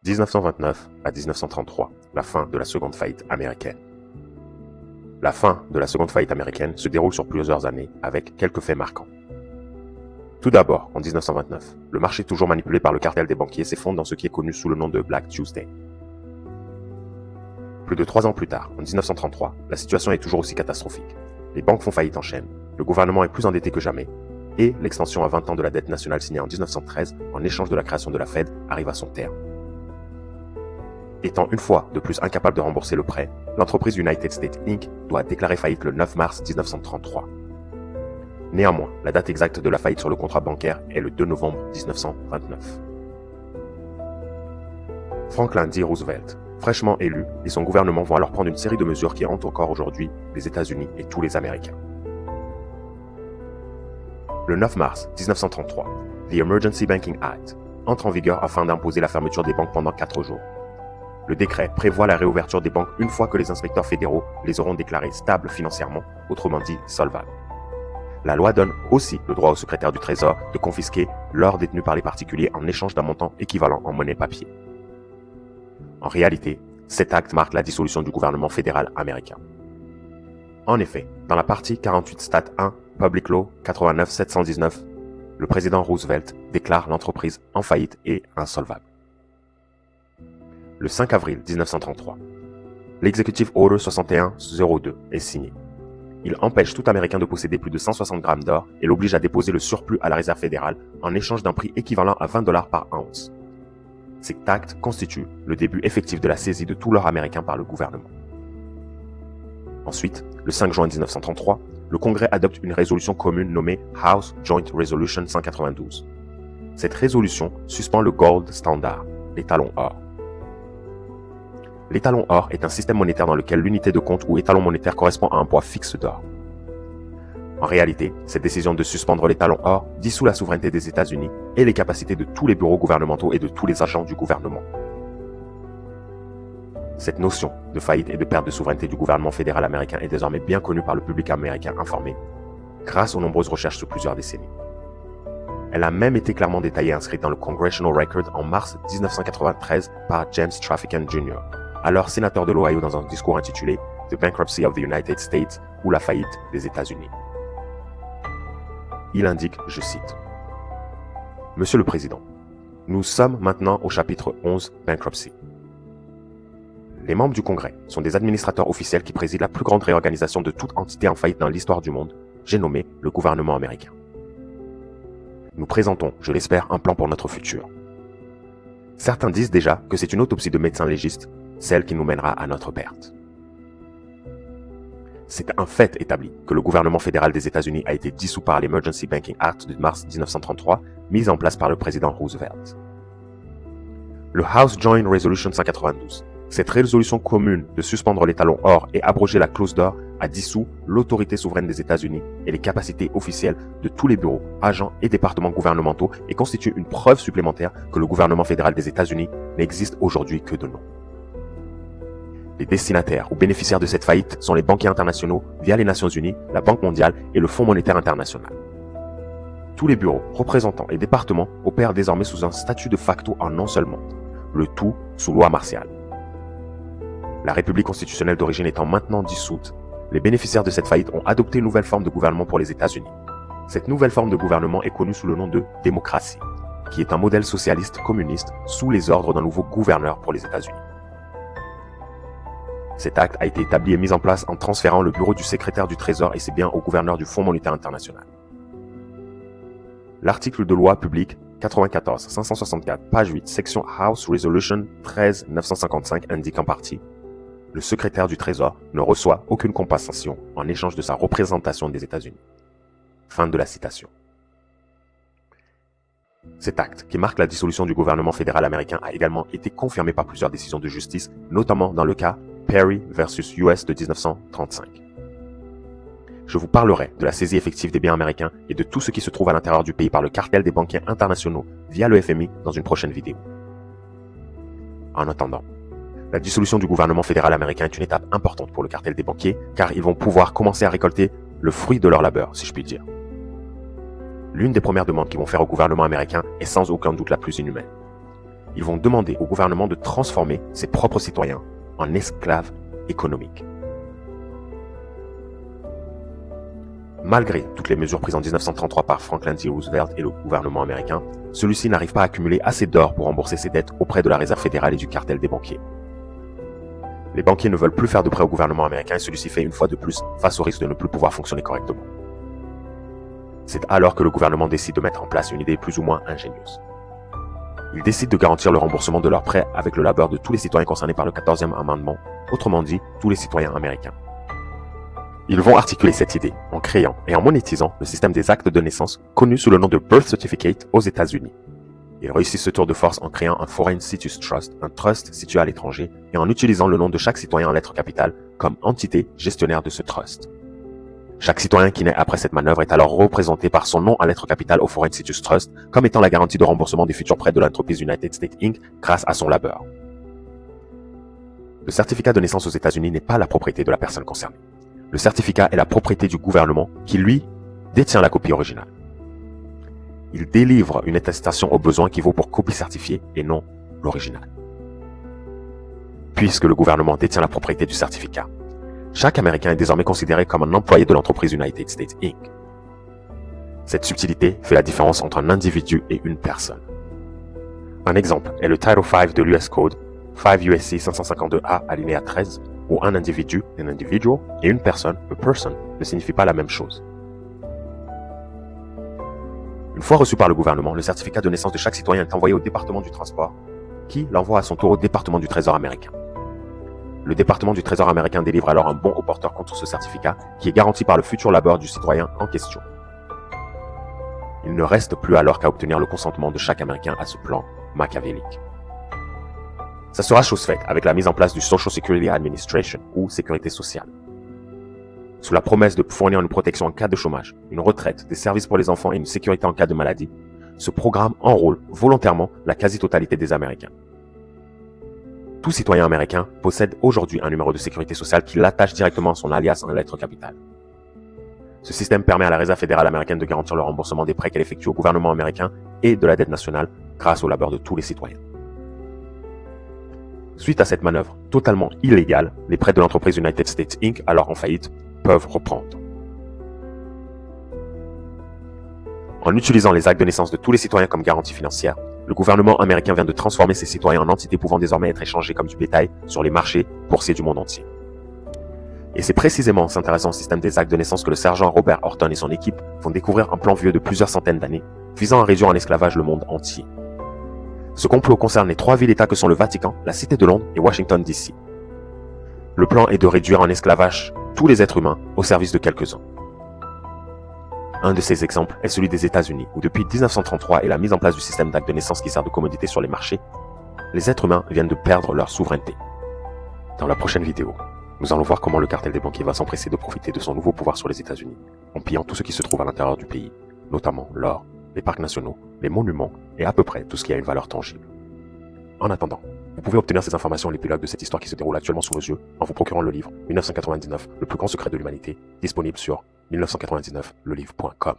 1929 à 1933, la fin de la seconde faillite américaine. La fin de la seconde faillite américaine se déroule sur plusieurs années avec quelques faits marquants. Tout d'abord, en 1929, le marché toujours manipulé par le cartel des banquiers s'effondre dans ce qui est connu sous le nom de Black Tuesday. Plus de 3 ans plus tard, en 1933, la situation est toujours aussi catastrophique. Les banques font faillite en chaîne, le gouvernement est plus endetté que jamais, et l'extension à 20 ans de la dette nationale signée en 1913 en échange de la création de la Fed arrive à son terme. Étant une fois de plus incapable de rembourser le prêt, l'entreprise United States Inc. doit déclarer faillite le 9 mars 1933. Néanmoins, la date exacte de la faillite sur le contrat bancaire est le 2 novembre 1929. Franklin D. Roosevelt, fraîchement élu, et son gouvernement vont alors prendre une série de mesures qui hantent encore aujourd'hui les États-Unis et tous les Américains. Le 9 mars 1933, The Emergency Banking Act entre en vigueur afin d'imposer la fermeture des banques pendant 4 jours. Le décret prévoit la réouverture des banques une fois que les inspecteurs fédéraux les auront déclarées stables financièrement, autrement dit solvables. La loi donne aussi le droit au secrétaire du Trésor de confisquer l'or détenu par les particuliers en échange d'un montant équivalent en monnaie papier. En réalité, cet acte marque la dissolution du gouvernement fédéral américain. En effet, dans la partie 48 Stat 1, Public Law 89-719, le président Roosevelt déclare l'entreprise en faillite et insolvable. Le 5 avril 1933, l'Executive Order 6102 est signé. Il empêche tout Américain de posséder plus de 160 grammes d'or et l'oblige à déposer le surplus à la Réserve fédérale en échange d'un prix équivalent à $20 par once. Cet acte constitue le début effectif de la saisie de tout l'or américain par le gouvernement. Ensuite, le 5 juin 1933, le Congrès adopte une résolution commune nommée House Joint Resolution 192. Cette résolution suspend le Gold Standard, l'étalon or. L'étalon or est un système monétaire dans lequel l'unité de compte ou étalon monétaire correspond à un poids fixe d'or. En réalité, cette décision de suspendre l'étalon or dissout la souveraineté des États-Unis et les capacités de tous les bureaux gouvernementaux et de tous les agents du gouvernement. Cette notion de faillite et de perte de souveraineté du gouvernement fédéral américain est désormais bien connue par le public américain informé, grâce aux nombreuses recherches sur plusieurs décennies. Elle a même été clairement détaillée et inscrite dans le Congressional Record en mars 1993 par James Traficant Jr., alors sénateur de l'Ohio dans un discours intitulé « The Bankruptcy of the United States » ou la faillite des États-Unis. Il indique, je cite, « Monsieur le Président, nous sommes maintenant au chapitre 11 Bankruptcy. Les membres du Congrès sont des administrateurs officiels qui président la plus grande réorganisation de toute entité en faillite dans l'histoire du monde, j'ai nommé le gouvernement américain. Nous présentons, je l'espère, un plan pour notre futur. Certains disent déjà que c'est une autopsie de médecins légistes, celle qui nous mènera à notre perte. C'est un fait établi que le gouvernement fédéral des États-Unis a été dissous par l'Emergency Banking Act de mars 1933, mise en place par le président Roosevelt. Le House Joint Resolution 192, cette résolution commune de suspendre l'étalon or et abroger la clause d'or a dissous l'autorité souveraine des États-Unis et les capacités officielles de tous les bureaux, agents et départements gouvernementaux et constitue une preuve supplémentaire que le gouvernement fédéral des États-Unis n'existe aujourd'hui que de nom. Les destinataires ou bénéficiaires de cette faillite sont les banquiers internationaux via les Nations Unies, la Banque mondiale et le Fonds monétaire international. Tous les bureaux, représentants et départements opèrent désormais sous un statut de facto en un seul monde, le tout sous loi martiale. La République constitutionnelle d'origine étant maintenant dissoute, les bénéficiaires de cette faillite ont adopté une nouvelle forme de gouvernement pour les États-Unis. Cette nouvelle forme de gouvernement est connue sous le nom de démocratie, qui est un modèle socialiste communiste sous les ordres d'un nouveau gouverneur pour les États-Unis. Cet acte a été établi et mis en place en transférant le bureau du secrétaire du Trésor et ses biens au gouverneur du Fonds monétaire international. L'article de loi public 94 564, page 8, section House Resolution 13 955 indique en partie « Le secrétaire du Trésor ne reçoit aucune compensation en échange de sa représentation des États-Unis. » Fin de la citation. Cet acte, qui marque la dissolution du gouvernement fédéral américain, a également été confirmé par plusieurs décisions de justice, notamment dans le cas Perry versus US de 1935. Je vous parlerai de la saisie effective des biens américains et de tout ce qui se trouve à l'intérieur du pays par le cartel des banquiers internationaux via le FMI dans une prochaine vidéo. En attendant, la dissolution du gouvernement fédéral américain est une étape importante pour le cartel des banquiers car ils vont pouvoir commencer à récolter le fruit de leur labeur, si je puis dire. L'une des premières demandes qu'ils vont faire au gouvernement américain est sans aucun doute la plus inhumaine. ils vont demander au gouvernement de transformer ses propres citoyens en esclaves économiques. Malgré toutes les mesures prises en 1933 par Franklin D. Roosevelt et le gouvernement américain, celui-ci n'arrive pas à accumuler assez d'or pour rembourser ses dettes auprès de la Réserve fédérale et du cartel des banquiers. Les banquiers ne veulent plus faire de prêts au gouvernement américain et celui-ci fait une fois de plus face au risque de ne plus pouvoir fonctionner correctement. C'est alors que le gouvernement décide de mettre en place une idée plus ou moins ingénieuse. Il décide de garantir le remboursement de leurs prêts avec le labeur de tous les citoyens concernés par le 14e amendement, autrement dit, tous les citoyens américains. Ils vont articuler cette idée en créant et en monétisant le système des actes de naissance connu sous le nom de Birth Certificate aux États-Unis. Ils réussissent ce tour de force en créant un Foreign Situs Trust, un trust situé à l'étranger, et en utilisant le nom de chaque citoyen en lettres capitales comme entité gestionnaire de ce trust. Chaque citoyen qui naît après cette manœuvre est alors représenté par son nom en lettres capitales au Foreign Situs Trust comme étant la garantie de remboursement des futurs prêts de l'entreprise United States Inc. grâce à son labeur. Le certificat de naissance aux États-Unis n'est pas la propriété de la personne concernée. Le certificat est la propriété du gouvernement qui, lui, détient la copie originale. Il délivre une attestation au besoin qui vaut pour copie certifiée et non l'original. Puisque le gouvernement détient la propriété du certificat, chaque Américain est désormais considéré comme un employé de l'entreprise United States Inc. Cette subtilité fait la différence entre un individu et une personne. Un exemple est le Title V de l'US Code 5 USC 552A alinéa 13, où un individu, un individual, et une personne, a person, ne signifient pas la même chose. Une fois reçu par le gouvernement, le certificat de naissance de chaque citoyen est envoyé au département du transport, qui l'envoie à son tour au département du Trésor américain. Le département du Trésor américain délivre alors un bon au porteur contre ce certificat, qui est garanti par le futur labeur du citoyen en question. Il ne reste plus alors qu'à obtenir le consentement de chaque Américain à ce plan machiavélique. Ça sera chose faite avec la mise en place du Social Security Administration, ou Sécurité sociale. Sous la promesse de fournir une protection en cas de chômage, une retraite, des services pour les enfants et une sécurité en cas de maladie, ce programme enrôle volontairement la quasi-totalité des Américains. Tout citoyen américain possède aujourd'hui un numéro de sécurité sociale qui l'attache directement à son alias en lettres capitales. Ce système permet à la Réserve fédérale américaine de garantir le remboursement des prêts qu'elle effectue au gouvernement américain et de la dette nationale grâce au labeur de tous les citoyens. Suite à cette manœuvre totalement illégale, les prêts de l'entreprise United States Inc., alors en faillite, peuvent reprendre. En utilisant les actes de naissance de tous les citoyens comme garantie financière, le gouvernement américain vient de transformer ses citoyens en entités pouvant désormais être échangées comme du bétail sur les marchés boursiers du monde entier. Et c'est précisément en s'intéressant au système des actes de naissance que le sergent Robert Horton et son équipe vont découvrir un plan vieux de plusieurs centaines d'années, visant à réduire en esclavage le monde entier. Ce complot concerne les 3 villes-États que sont le Vatican, la Cité de Londres et Washington DC. Le plan est de réduire en esclavage tous les êtres humains au service de quelques-uns. Un de ces exemples est celui des États-Unis, où depuis 1933 et la mise en place du système d'actes de naissance qui sert de commodité sur les marchés, les êtres humains viennent de perdre leur souveraineté. Dans la prochaine vidéo, nous allons voir comment le cartel des banquiers va s'empresser de profiter de son nouveau pouvoir sur les États-Unis, en pillant tout ce qui se trouve à l'intérieur du pays, notamment l'or, les parcs nationaux, les monuments et à peu près tout ce qui a une valeur tangible. En attendant, vous pouvez obtenir ces informations et l'épilogue de cette histoire qui se déroule actuellement sous vos yeux en vous procurant le livre 1999, le plus grand secret de l'humanité, disponible sur 1999lelivre.com.